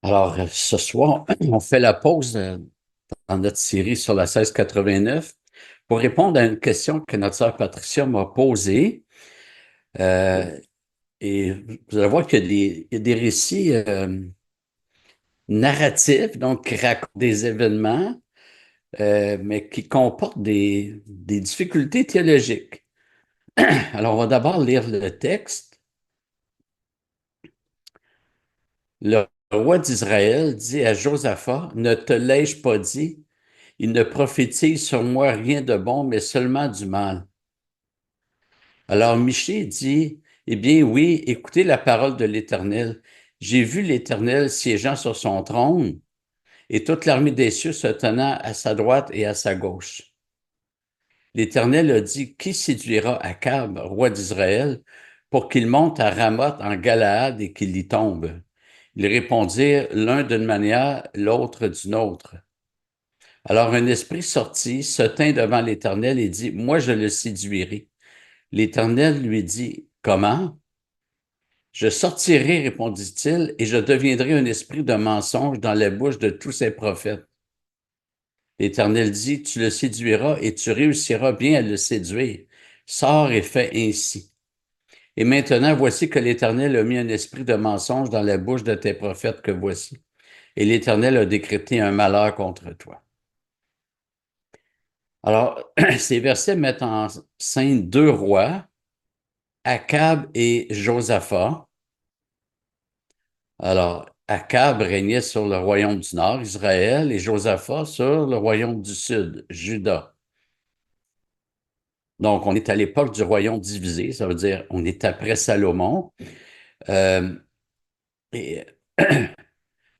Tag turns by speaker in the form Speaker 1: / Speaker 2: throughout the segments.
Speaker 1: Alors, ce soir, on fait la pause dans notre série sur la 1689 pour répondre à une question que notre sœur Patricia m'a posée. Euh, et vous allez voir qu'il y a des récits narratifs, donc qui racontent des événements, mais qui comportent des difficultés théologiques. Alors, on va d'abord lire le texte. Le roi d'Israël dit à Josaphat, ne te l'ai-je pas dit? Il ne prophétise sur moi rien de bon, mais seulement du mal. Alors Michée dit, eh bien oui, écoutez la parole de l'Éternel. J'ai vu l'Éternel siégeant sur son trône et toute l'armée des cieux se tenant à sa droite et à sa gauche. L'Éternel a dit, qui séduira Akab, roi d'Israël, pour qu'il monte à Ramoth en Galaad et qu'il y tombe? Ils répondirent l'un d'une manière, l'autre d'une autre. Alors un esprit sortit, se tint devant l'Éternel et dit, moi je le séduirai. L'Éternel lui dit, comment? Je sortirai, répondit-il, et je deviendrai un esprit de mensonge dans la bouche de tous ses prophètes. L'Éternel dit, tu le séduiras et tu réussiras bien à le séduire. Sors et fais ainsi. Et maintenant, voici que l'Éternel a mis un esprit de mensonge dans la bouche de tes prophètes que voici. Et l'Éternel a décrété un malheur contre toi. Alors, ces versets mettent en scène deux rois, Akab et Josaphat. Alors, Akab régnait sur le royaume du Nord, Israël, et Josaphat sur le royaume du Sud, Juda. Donc, on est à l'époque du royaume divisé, ça veut dire on est après Salomon. Euh, et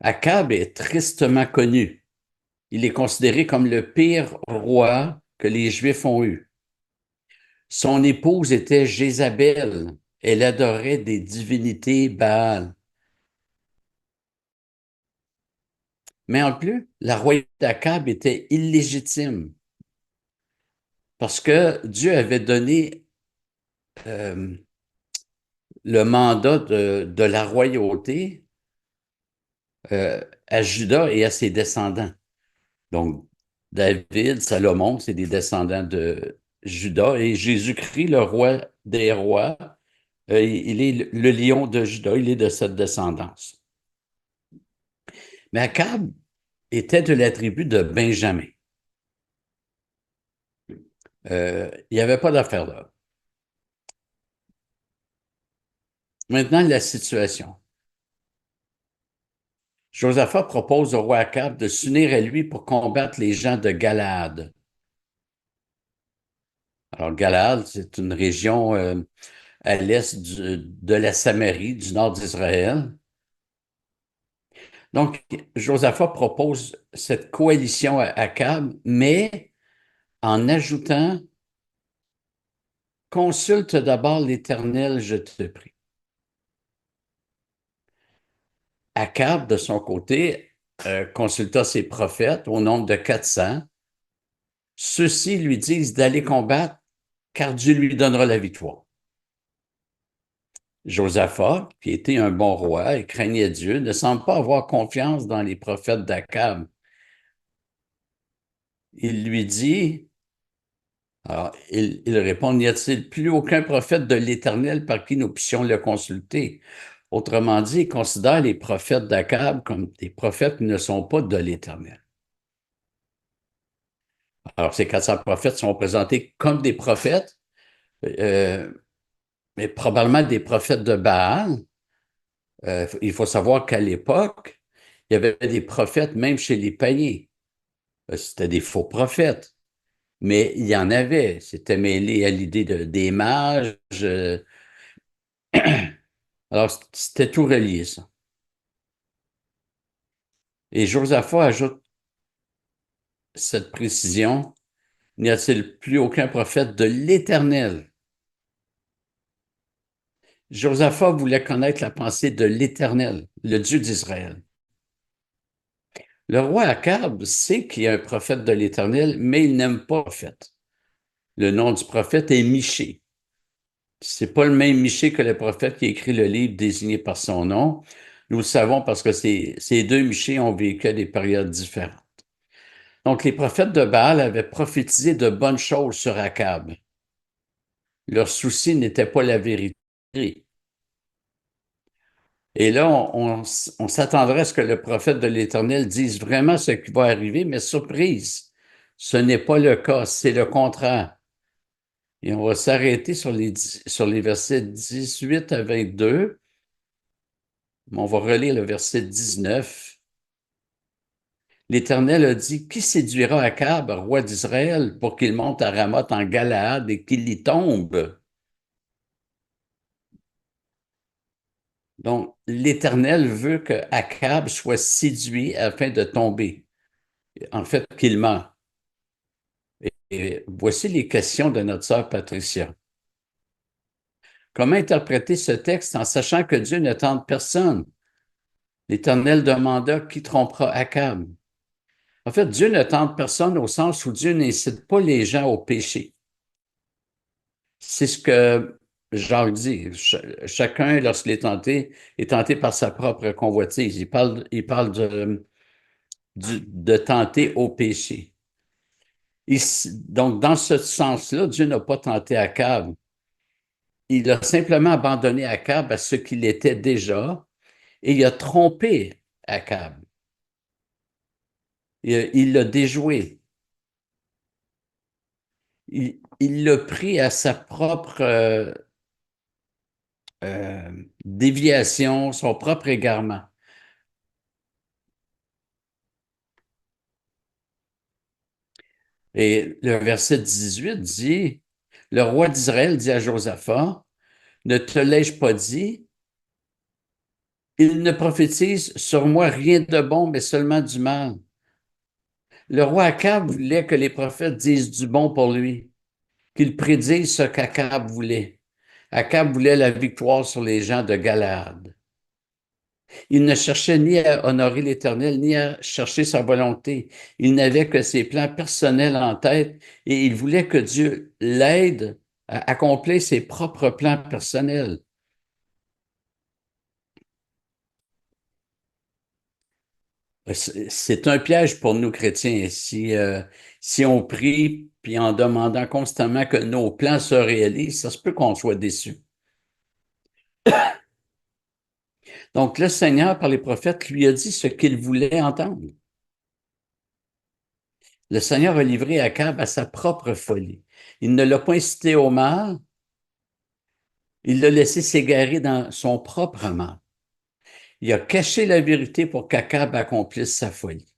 Speaker 1: Akab est tristement connu. Il est considéré comme le pire roi que les Juifs ont eu. Son épouse était Jézabel. Elle adorait des divinités Baal. Mais en plus, la royauté d'Akab était illégitime parce que Dieu avait donné euh, le mandat de la royauté à Juda et à ses descendants. Donc, David, Salomon, c'est des descendants de Juda et Jésus-Christ, le roi des rois, il est le lion de Juda, il est de cette descendance. Mais Akab était de la tribu de Benjamin. Il n'y avait pas d'affaire là. Maintenant, la situation. Josaphat propose au roi Akab de s'unir à lui pour combattre les gens de Galaad. Alors, Galaad, c'est une région à l'est de la Samarie, du nord d'Israël. Donc, Josaphat propose cette coalition à Akab, mais en ajoutant, consulte d'abord l'Éternel, je te prie. Akab, de son côté, consulta ses prophètes au nombre de 400. Ceux-ci lui disent d'aller combattre, car Dieu lui donnera la victoire. Josaphat, qui était un bon roi et craignait Dieu, ne semble pas avoir confiance dans les prophètes d'Akab. Il lui dit, alors il répond, n'y a-t-il plus aucun prophète de l'Éternel par qui nous puissions le consulter? Autrement dit, il considère les prophètes d'Akab comme des prophètes qui ne sont pas de l'Éternel. Alors, ces 400 prophètes sont présentés comme des prophètes, euh, mais probablement des prophètes de Baal. Il faut savoir qu'à l'époque, il y avait des prophètes même chez les païens. C'était des faux prophètes, mais il y en avait. C'était mêlé à l'idée des mages. Alors, c'était tout relié, ça. Et Josaphat ajoute cette précision, n'y a-t-il plus aucun prophète de l'Éternel? Josaphat voulait connaître la pensée de l'Éternel, le Dieu d'Israël. Le roi Akab sait qu'il y a un prophète de l'Éternel, mais il n'aime pas le prophète. Le nom du prophète est Michée. C'est pas le même Michée que le prophète qui a écrit le livre désigné par son nom. Nous le savons parce que ces deux Michée ont vécu à des périodes différentes. Donc, les prophètes de Baal avaient prophétisé de bonnes choses sur Akab. Leur souci n'était pas la vérité. Et là, on s'attendrait à ce que le prophète de l'Éternel dise vraiment ce qui va arriver, mais surprise, ce n'est pas le cas, c'est le contraire. Et on va s'arrêter sur les versets 18 à 22. On va relire le verset 19. L'Éternel a dit, qui séduira Akab, roi d'Israël, pour qu'il monte à Ramoth en Galaad et qu'il y tombe? Donc, l'Éternel veut que Akab soit séduit afin de tomber. En fait, qu'il meure. Et voici les questions de notre sœur Patricia. Comment interpréter ce texte en sachant que Dieu ne tente personne? L'Éternel demanda qui trompera Akab. En fait, Dieu ne tente personne au sens où Dieu n'incite pas les gens au péché. C'est ce que Jacques dit. Chacun, lorsqu'il est tenté par sa propre convoitise. Il parle de tenter au péché. Donc, dans ce sens-là, Dieu n'a pas tenté Akab. Il a simplement abandonné Akab à ce qu'il était déjà et il a trompé Akab. Il l'a déjoué. Il l'a pris à sa propre déviation, son propre égarement. Et le verset 18 dit, le roi d'Israël dit à Josaphat, ne te l'ai-je pas dit? Il ne prophétise sur moi rien de bon, mais seulement du mal. Le roi Akab voulait que les prophètes disent du bon pour lui, qu'ils prédisent ce qu'Akab voulait. Akab voulait la victoire sur les gens de Galaad. Il ne cherchait ni à honorer l'Éternel, ni à chercher sa volonté. Il n'avait que ses plans personnels en tête et il voulait que Dieu l'aide à accomplir ses propres plans personnels. C'est un piège pour nous chrétiens. Si on prie, puis en demandant constamment que nos plans se réalisent, ça se peut qu'on soit déçu. Donc, le Seigneur, par les prophètes, lui a dit ce qu'il voulait entendre. Le Seigneur a livré Akab à sa propre folie. Il ne l'a pas incité au mal, il l'a laissé s'égarer dans son propre mal. Il a caché la vérité pour qu'Akab accomplisse sa folie.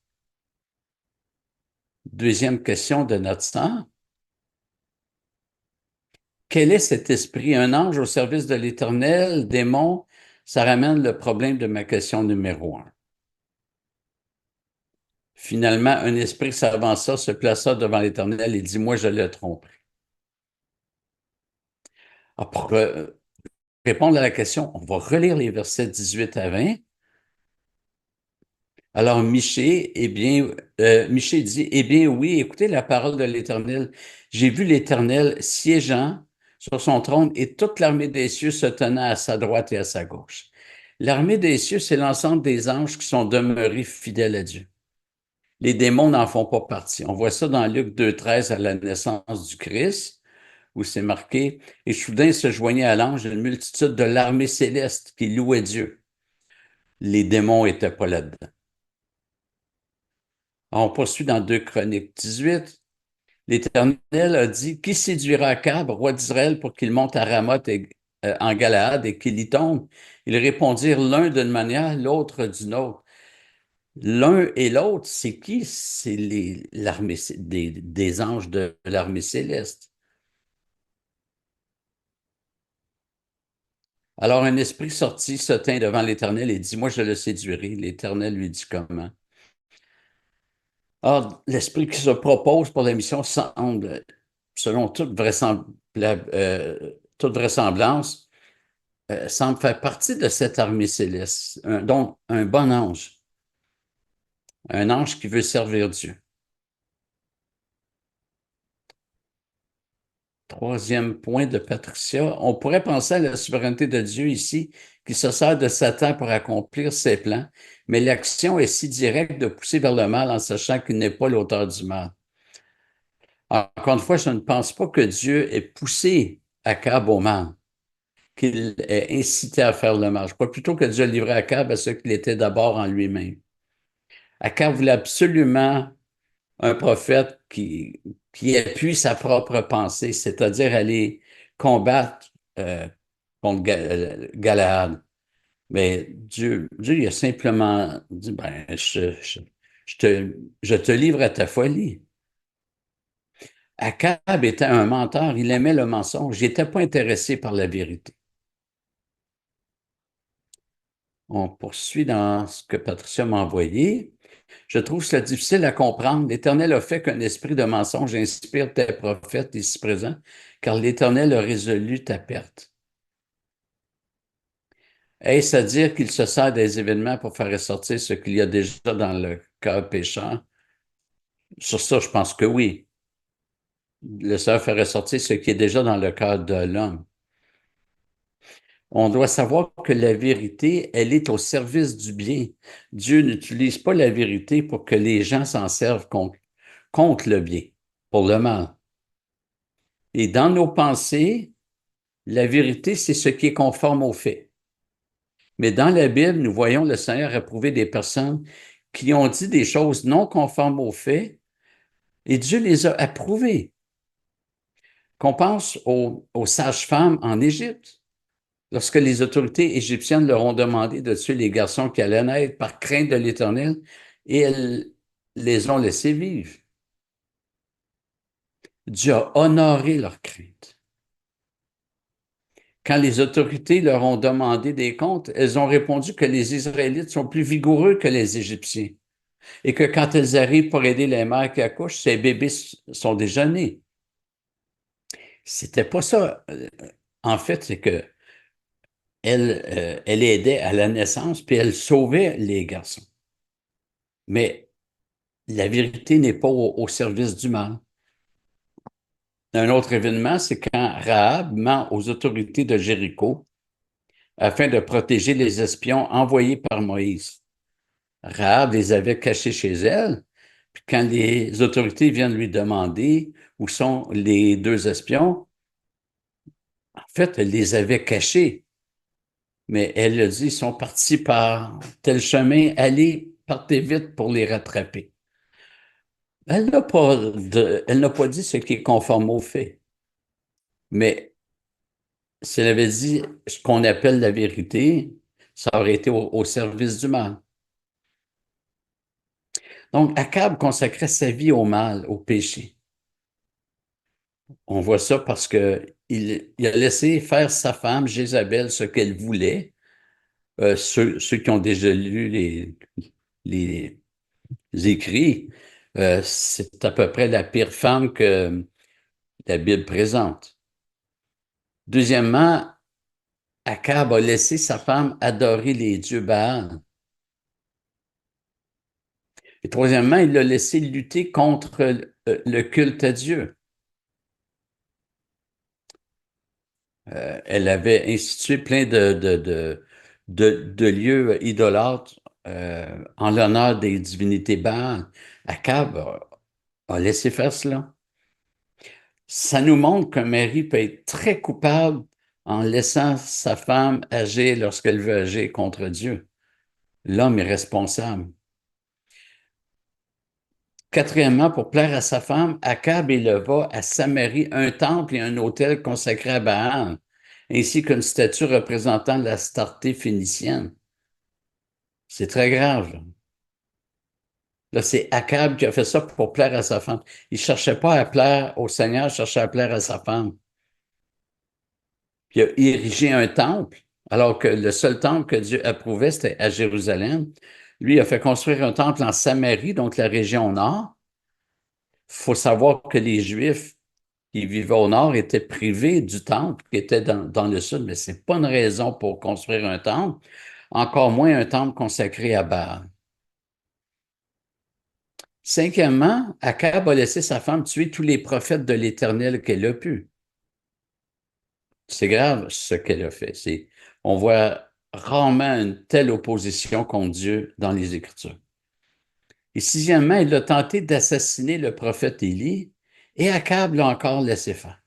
Speaker 1: Deuxième question de notre sœur. Quel est cet esprit? Un ange au service de l'Éternel, démon? Ça ramène le problème de ma question numéro un. Finalement, un esprit s'avança, se plaça devant l'Éternel et dit, moi, je le tromperai. Pour répondre à la question, on va relire les versets 18 à 20. Alors Michée, Michée dit, eh bien oui, écoutez la parole de l'Éternel. J'ai vu l'Éternel siégeant sur son trône et toute l'armée des cieux se tenant à sa droite et à sa gauche. L'armée des cieux, c'est l'ensemble des anges qui sont demeurés fidèles à Dieu. Les démons n'en font pas partie. On voit ça dans Luc 2,13 à la naissance du Christ, où c'est marqué, et soudain se joignait à l'ange une multitude de l'armée céleste qui louait Dieu. Les démons n'étaient pas là-dedans. On poursuit dans 2 Chroniques 18. L'Éternel a dit, qui séduira Akab, roi d'Israël, pour qu'il monte à Ramoth en Galaad et qu'il y tombe? Ils répondirent l'un d'une manière, l'autre d'une autre. L'un et l'autre, c'est qui? C'est l'armée des anges de l'armée céleste. Alors un esprit sorti se tint devant l'Éternel et dit, moi je le séduirai. L'Éternel lui dit comment? Or, l'esprit qui se propose pour la mission semble, selon toute vraisemblance, semble faire partie de cette armée céleste. Donc, un bon ange. Un ange qui veut servir Dieu. Troisième point de Patricia. On pourrait penser à la souveraineté de Dieu ici qui se sert de Satan pour accomplir ses plans, mais l'action est si directe de pousser vers le mal en sachant qu'il n'est pas l'auteur du mal. Encore une fois, je ne pense pas que Dieu ait poussé Akab au mal, qu'il ait incité à faire le mal. Je crois plutôt que Dieu a livré Akab à ce qu'il était d'abord en lui-même. Akab voulait absolument un prophète qui appuie sa propre pensée, c'est-à-dire aller combattre contre Galaad. Mais Dieu il a simplement dit, ben, je te livre à ta folie. Akab était un menteur, il aimait le mensonge, il n'était pas intéressé par la vérité. On poursuit dans ce que Patricia m'a envoyé. Je trouve cela difficile à comprendre. L'Éternel a fait qu'un esprit de mensonge inspire tes prophètes ici présents, car l'Éternel a résolu ta perte. Est-ce à dire qu'il se sert des événements pour faire ressortir ce qu'il y a déjà dans le cœur pécheur? Sur ça, je pense que oui. Le Seigneur fait ressortir ce qui est déjà dans le cœur de l'homme. On doit savoir que la vérité, elle est au service du bien. Dieu n'utilise pas la vérité pour que les gens s'en servent contre le bien, pour le mal. Et dans nos pensées, la vérité, c'est ce qui est conforme aux faits. Mais dans la Bible, nous voyons le Seigneur approuver des personnes qui ont dit des choses non conformes aux faits et Dieu les a approuvées. Qu'on pense aux sages-femmes en Égypte. Lorsque les autorités égyptiennes leur ont demandé de tuer les garçons qui allaient naître par crainte de l'Éternel, et elles les ont laissés vivre. Dieu a honoré leur crainte. Quand les autorités leur ont demandé des comptes, elles ont répondu que les Israélites sont plus vigoureux que les Égyptiens et que quand elles arrivent pour aider les mères qui accouchent, ces bébés sont déjà nés. C'était pas ça. En fait, c'est que elle aidait à la naissance, puis elle sauvait les garçons. Mais la vérité n'est pas au service du mal. Un autre événement, c'est quand Rahab ment aux autorités de Jéricho afin de protéger les espions envoyés par Moïse. Rahab les avait cachés chez elle, puis quand les autorités viennent lui demander où sont les deux espions, en fait, elle les avait cachés. Mais elle a dit, ils sont partis par tel chemin, allez, partez vite pour les rattraper. Elle n'a pas dit ce qui est conforme aux faits. Mais si elle avait dit ce qu'on appelle la vérité, ça aurait été au service du mal. Donc, Akab consacrait sa vie au mal, au péché. On voit ça parce que il a laissé faire sa femme, Jézabel, ce qu'elle voulait. Ceux qui ont déjà lu les écrits, c'est à peu près la pire femme que la Bible présente. Deuxièmement, Akab a laissé sa femme adorer les dieux Baal. Et troisièmement, il l'a laissé lutter contre le culte à Dieu. Elle avait institué plein de lieux idolâtres en l'honneur des divinités Baal. Akab a laissé faire cela. Ça nous montre qu'un mari peut être très coupable en laissant sa femme agir lorsqu'elle veut agir contre Dieu. L'homme est responsable. Quatrièmement, pour plaire à sa femme, Akab éleva à Samarie un temple et un autel consacré à Baal, ainsi qu'une statue représentant la l'Astarté phénicienne. C'est très grave. Là, c'est Akab qui a fait ça pour plaire à sa femme. Il ne cherchait pas à plaire au Seigneur, il cherchait à plaire à sa femme. Il a érigé un temple, alors que le seul temple que Dieu approuvait, c'était à Jérusalem. Lui, il a fait construire un temple en Samarie, donc la région nord. Il faut savoir que les Juifs qui vivaient au nord étaient privés du temple qui était dans le sud, mais ce n'est pas une raison pour construire un temple, encore moins un temple consacré à Baal. Cinquièmement, Akab a laissé sa femme tuer tous les prophètes de l'Éternel qu'elle a pu. C'est grave ce qu'elle a fait. On voit rarement une telle opposition contre Dieu dans les Écritures. Et sixièmement, il a tenté d'assassiner le prophète Élie et Akab l'a encore laissé faire.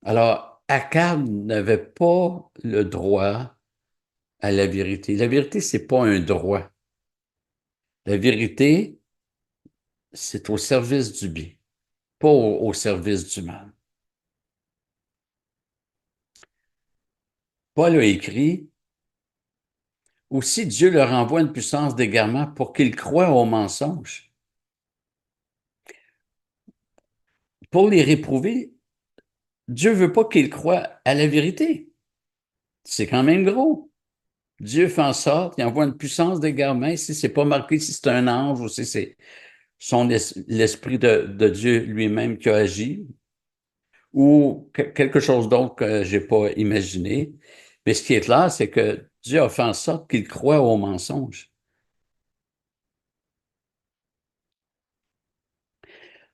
Speaker 1: Alors, Akab n'avait pas le droit à la vérité. La vérité, c'est pas un droit. La vérité, c'est au service du bien, pas au service du mal. Paul a écrit, aussi Dieu leur envoie une puissance d'égarement pour qu'ils croient aux mensonges. Pour les réprouver, Dieu veut pas qu'ils croient à la vérité. C'est quand même gros. Dieu fait en sorte, il envoie une puissance d'égarement. Si c'est pas marqué si c'est un ange ou si c'est l'Esprit de Dieu lui-même qui a agi, ou quelque chose d'autre que j'ai pas imaginé. Mais ce qui est clair, c'est que Dieu a fait en sorte qu'il croit aux mensonges.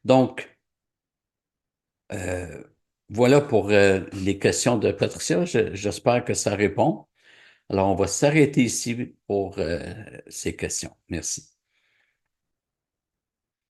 Speaker 1: Donc, euh, voilà pour les questions de Patricia. J'espère que ça répond. Alors, on va s'arrêter ici pour ces questions. Merci.